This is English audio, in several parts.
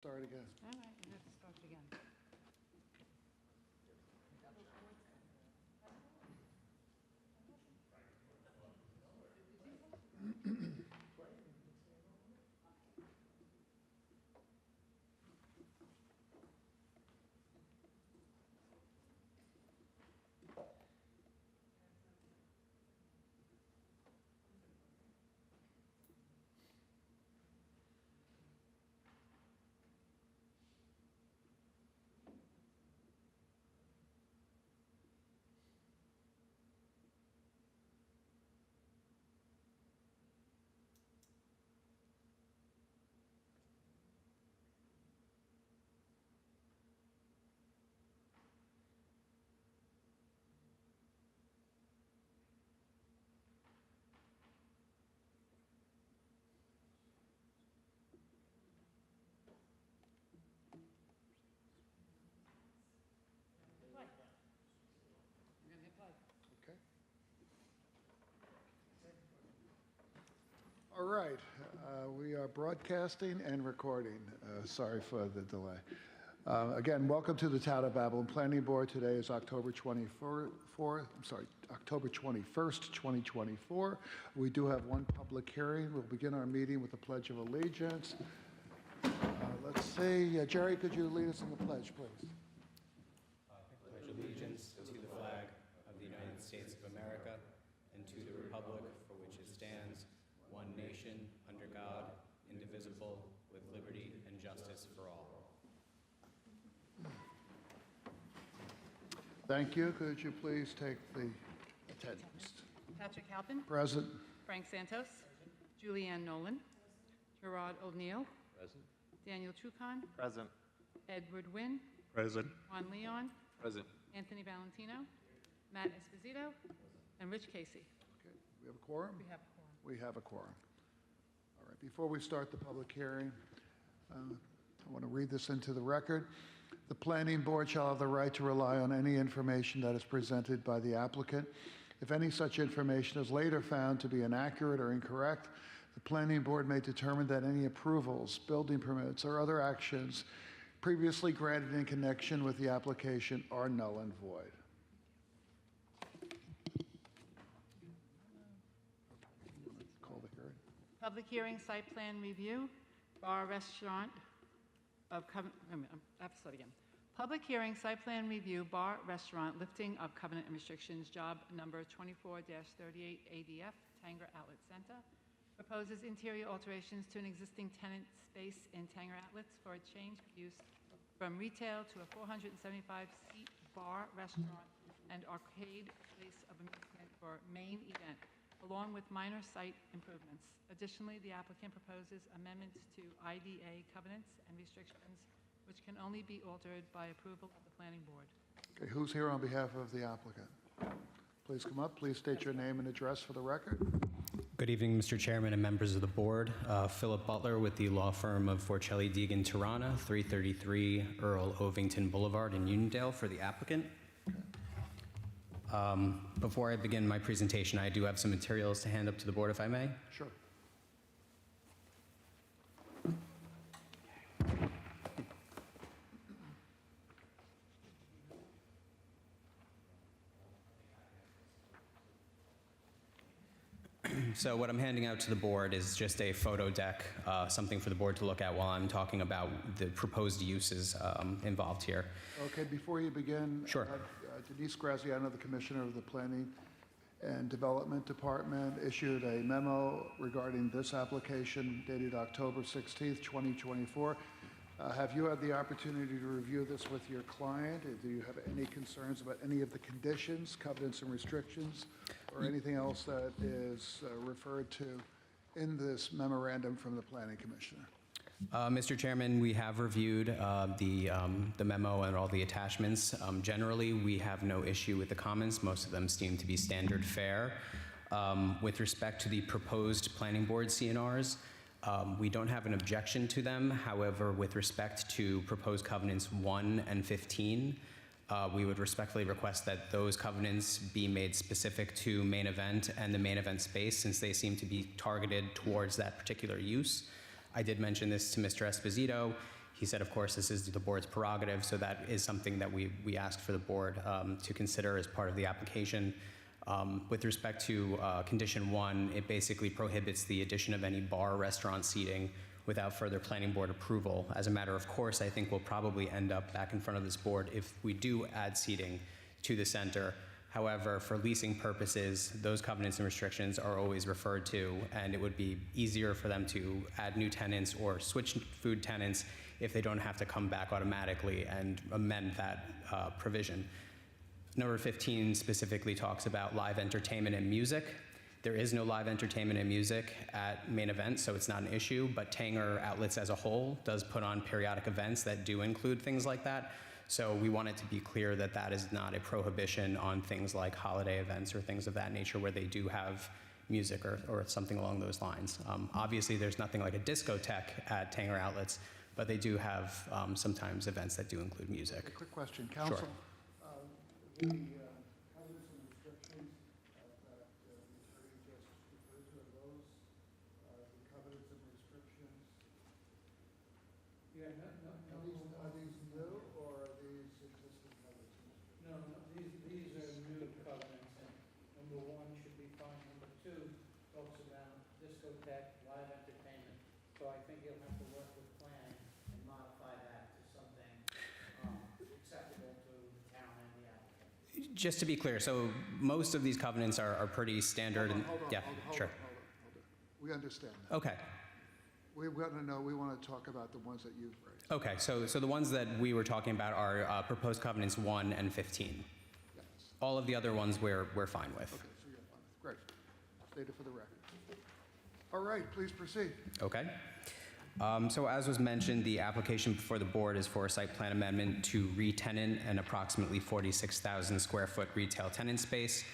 Start again. All right, we have to start again. Play. We're gonna hit play. Okay. All right, we are broadcasting and recording. Sorry for the delay. Again, welcome to the Town of Babylon Planning Board. Today is October 21st, 2024. We do have one public hearing. We'll begin our meeting with the Pledge of Allegiance. Let's see, Jerry, could you lead us in the pledge, please? Pledge allegiance to the flag of the United States of America and to the republic for which it stands, one nation, under God, indivisible, with liberty and justice for all. Thank you. Could you please take the attendance? Patrick Halpin, Present. Frank Santos, Julianne Nolan, Gerard O'Neill, Present. Daniel Trucon, Present. Edward Wynn, Present. Juan Leon, Present. Anthony Valentino, Matt Esposito, and Rich Casey. Okay, we have a quorum? We have a quorum. We have a quorum. All right, before we start the public hearing, I want to read this into the record. The planning board shall have the right to rely on any information that is presented by the applicant. If any such information is later found to be inaccurate or incorrect, the planning board may determine that any approvals, building permits, or other actions previously granted in connection with the application are null and void. Call the hearing. Public hearing, site plan review, bar restaurant of Covenant, I have to start again. Public hearing, site plan review, bar restaurant, lifting of covenant and restrictions, job number 24-38 ADF, Tanger Outlet Center. Proposes interior alterations to an existing tenant space in Tanger Outlets for a change of use from retail to a 475-seat bar, restaurant, and arcade place of amusement for main event, along with minor site improvements. Additionally, the applicant proposes amendments to IDA covenants and restrictions, which can only be altered by approval of the planning board. Okay, who's here on behalf of the applicant? Please come up. Please state your name and address for the record. Good evening, Mr. Chairman and members of the board. Philip Butler with the law firm of Forcelli Deegan Tirana, 333 Earl Ovington Boulevard in Uniondale for the applicant. Before I begin my presentation, I do have some materials to hand up to the board, if I may. Sure. So what I'm handing out to the board is just a photo deck, something for the board to look at while I'm talking about the proposed uses involved here. Okay, before you begin, Sure. Denise Graziano, the Commissioner of the Planning and Development Department, issued a memo regarding this application dated October 16th, 2024. Have you had the opportunity to review this with your client? Do you have any concerns about any of the conditions, covenants, and restrictions, or anything else that is referred to in this memorandum from the Planning Commissioner? Mr. Chairman, we have reviewed the memo and all the attachments. Generally, we have no issue with the comments. Most of them seem to be standard fare. With respect to the proposed planning board CNRs, we don't have an objection to them. However, with respect to proposed covenants 1 and 15, we would respectfully request that those covenants be made specific to main event and the main event space, since they seem to be targeted towards that particular use. I did mention this to Mr. Esposito. He said, of course, this is the board's prerogative, so that is something that we asked for the board to consider as part of the application. With respect to condition 1, it basically prohibits the addition of any bar or restaurant seating without further planning board approval. As a matter of course, I think we'll probably end up back in front of this board if we do add seating to the center. However, for leasing purposes, those covenants and restrictions are always referred to, and it would be easier for them to add new tenants or switch food tenants if they don't have to come back automatically and amend that provision. Number 15 specifically talks about live entertainment and music. There is no live entertainment and music at Main Event, so it's not an issue, but Tanger Outlets as a whole does put on periodic events that do include things like that. So we want it to be clear that that is not a prohibition on things like holiday events or things of that nature where they do have music or something along those lines. Obviously, there's nothing like a discotheque at Tanger Outlets, but they do have sometimes events that do include music. A quick question, Council. Sure. The covenants and restrictions that the attorney just referred to, are those the covenants and restrictions? Yeah, Are these new or are these existing covenants and restrictions? no, these are new covenants, and number 1 should be fine. Number 2 talks about discotheque, live entertainment. So I think you'll have to work with planning and modify that to something acceptable to the town and the applicant. Just to be clear, so most of these covenants are pretty standard. Hold on, Yeah, sure. hold on. We understand that. Okay. We want to know, we want to talk about the ones that you've raised. Okay, so the ones that we were talking about are proposed covenants 1 and 15. Yes. All of the other ones we're fine with. Okay, so you're fine. Great. Stated for the record. All right, please proceed. Okay. So as was mentioned, the application before the board is for a site plan amendment to re-tenant an approximately 46,000 square foot retail tenant space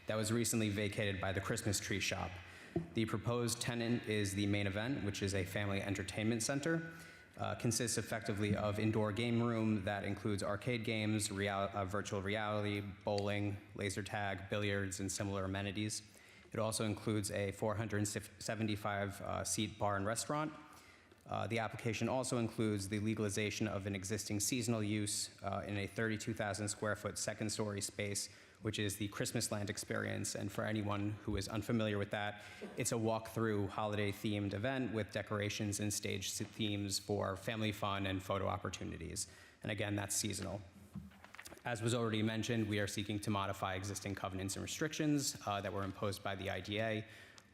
that was recently vacated by the Christmas Tree Shop. The proposed tenant is the Main Event, which is a family entertainment center. Consists effectively of indoor game room that includes arcade games, virtual reality, bowling, laser tag, billiards, and similar amenities. It also includes a 475 seat bar and restaurant. The application also includes the legalization of an existing seasonal use in a 32,000 square foot second story space, which is the Christmas Land Experience. And for anyone who is unfamiliar with that, it's a walk-through holiday-themed event with decorations and stage themes for family fun and photo opportunities. And again, that's seasonal. As was already mentioned, we are seeking to modify existing covenants and restrictions that were imposed by the IDA.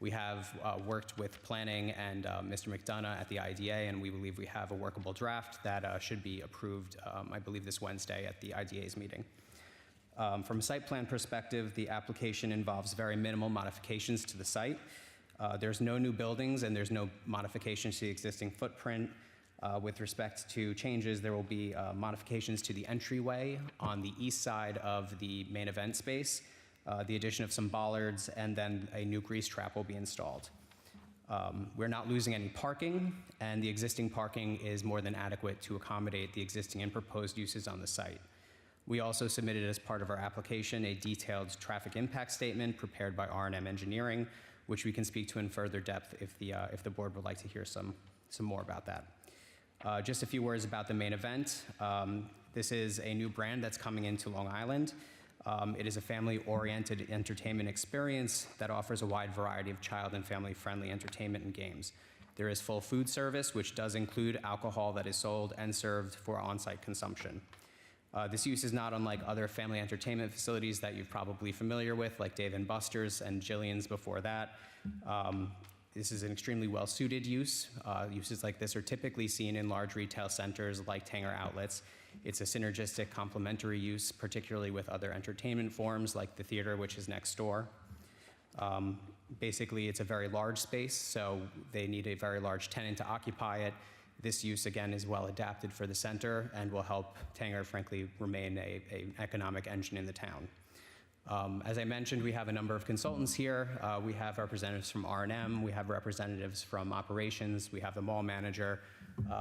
We have worked with planning and Mr. McDonough at the IDA, and we believe we have a workable draft that should be approved, I believe, this Wednesday at the IDA's meeting. From a site plan perspective, the application involves very minimal modifications to the site. There's no new buildings and there's no modifications to the existing footprint. With respect to changes, there will be modifications to the entryway on the east side of the Main Event space, the addition of some bollards, and then a new grease trap will be installed. We're not losing any parking, and the existing parking is more than adequate to accommodate the existing and proposed uses on the site. We also submitted as part of our application a detailed traffic impact statement prepared by R&M Engineering, which we can speak to in further depth if the board would like to hear some more about that. Just a few words about the Main Event. This is a new brand that's coming into Long Island. It is a family-oriented entertainment experience that offers a wide variety of child and family-friendly entertainment and games. There is full food service, which does include alcohol that is sold and served for on-site consumption. This use is not unlike other family entertainment facilities that you're probably familiar with, like Dave & Buster's and Jillian's before that. This is an extremely well-suited use. Uses like this are typically seen in large retail centers like Tanger Outlets. It's a synergistic complementary use, particularly with other entertainment forms like the theater, which is next door. Basically, it's a very large space, so they need a very large tenant to occupy it. This use, again, is well adapted for the center and will help Tanger, frankly, remain an economic engine in the town. As I mentioned, we have a number of consultants here. We have representatives from R&M, we have representatives from operations, we have the mall manager,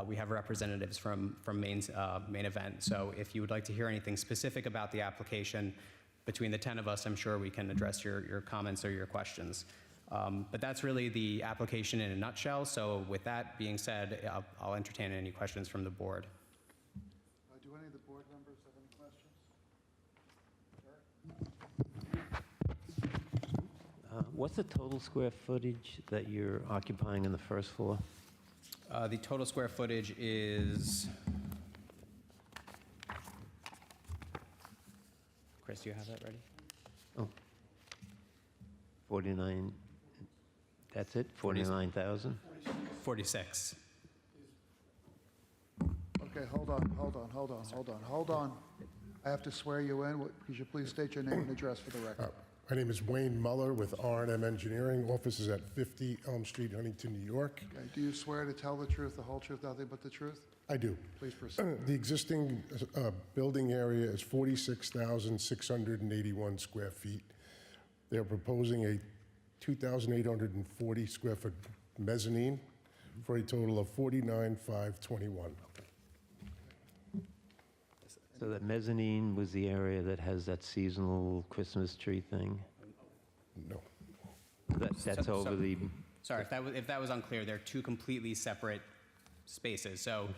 we have representatives from Main Event. So if you would like to hear anything specific about the application, between the 10 of us, I'm sure we can address your comments or your questions. But that's really the application in a nutshell. So with that being said, I'll entertain any questions from the board. Do any of the board members have any questions? What's the total square footage that you're occupying in the first floor? The total square footage is, Chris, do you have that ready? 49, that's it? 49,000? 46. Okay, hold on. I have to swear you in. Could you please state your name and address for the record? My name is Wayne Muller with R&M Engineering. Office is at 50 Elm Street, Huntington, New York. Okay, do you swear to tell the truth, the whole truth, nothing but the truth? I do. Please proceed. The existing building area is 46,681 square feet. They're proposing a 2,840 square foot mezzanine for a total of 49,521. So that mezzanine was the area that has that seasonal Christmas tree thing? No. That's over the, Sorry, if that was unclear, they're two completely separate spaces. So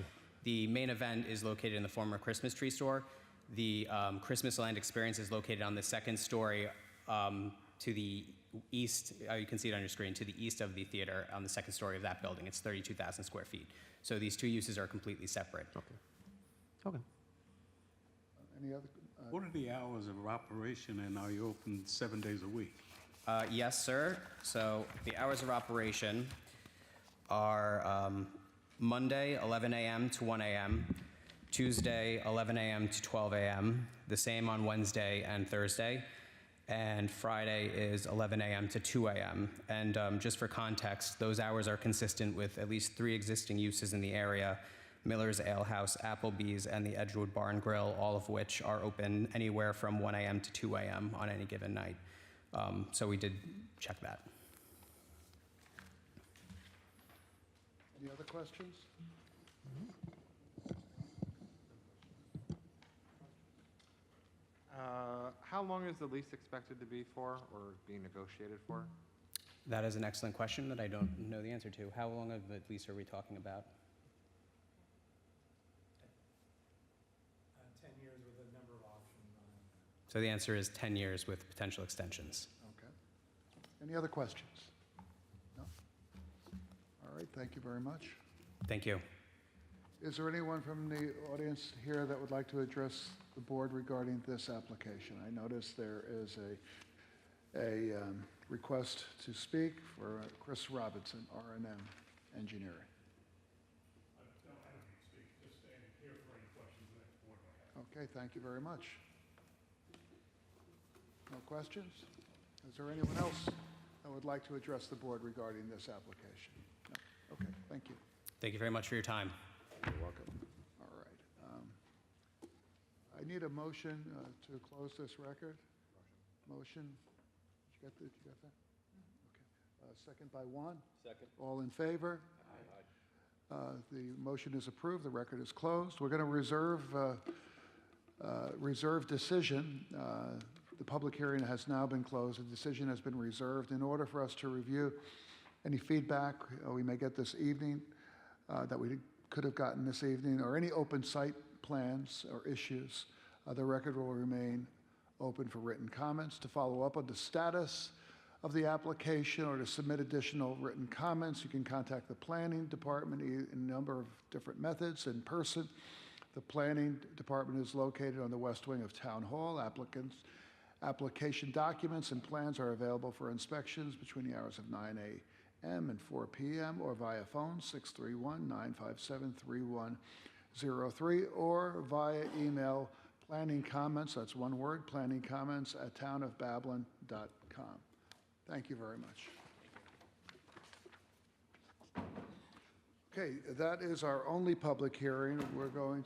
the main event is located in the former Christmas tree store. The Christmas Land Experience is located on the second story to the east. You can see it on your screen, to the east of the theater on the second story of that building. It's 32,000 square feet. So these two uses are completely separate. okay. Any other? What are the hours of operation, and are you open 7 days a week? Yes, sir. So the hours of operation are Monday, 11 a.m. to 1 a.m., Tuesday, 11 a.m. to 12 a.m., the same on Wednesday and Thursday, and Friday is 11 a.m. to 2 a.m. And just for context, those hours are consistent with at least 3 existing uses in the area: Miller's Ale House, Applebee's, and the Edgewood Bar and Grill, all of which are open anywhere from 1 a.m. to 2 a.m. on any given night. So we did check that. Any other questions? How long is the lease expected to be for, or being negotiated for? That is an excellent question that I don't know the answer to. How long of a lease are we talking about? 10 years with a number of options on it. So the answer is 10 years with potential extensions. Okay. Any other questions? No? All right, thank you very much. Thank you. Is there anyone from the audience here that would like to address the board regarding this application? I notice there is a request to speak for Chris Robinson, R&M Engineering. I don't need to speak, just stand here for any questions the next board might have. Okay, thank you very much. No questions? Is there anyone else that would like to address the board regarding this application? No? Okay, thank you. Thank you very much for your time. You're welcome. All right. I need a motion to close this record. Motion. Did you get that? Okay. Second by Juan? Second. All in favor? Aye. The motion is approved. The record is closed. We're going to reserve decision. The public hearing has now been closed. The decision has been reserved. In order for us to review any feedback we may get this evening that we could have gotten this evening, or any open site plans or issues, the record will remain open for written comments. To follow up on the status of the application or to submit additional written comments, you can contact the planning department in a number of different methods. In person, the planning department is located on the west wing of Town Hall. Application documents and plans are available for inspections between the hours of 9 a.m. and 4 p.m. or via phone 631-957-3103 or via email planning comments, that's one word, planning comments @townofbabylon.com. Thank you very much. Okay, that is our only public hearing. We're going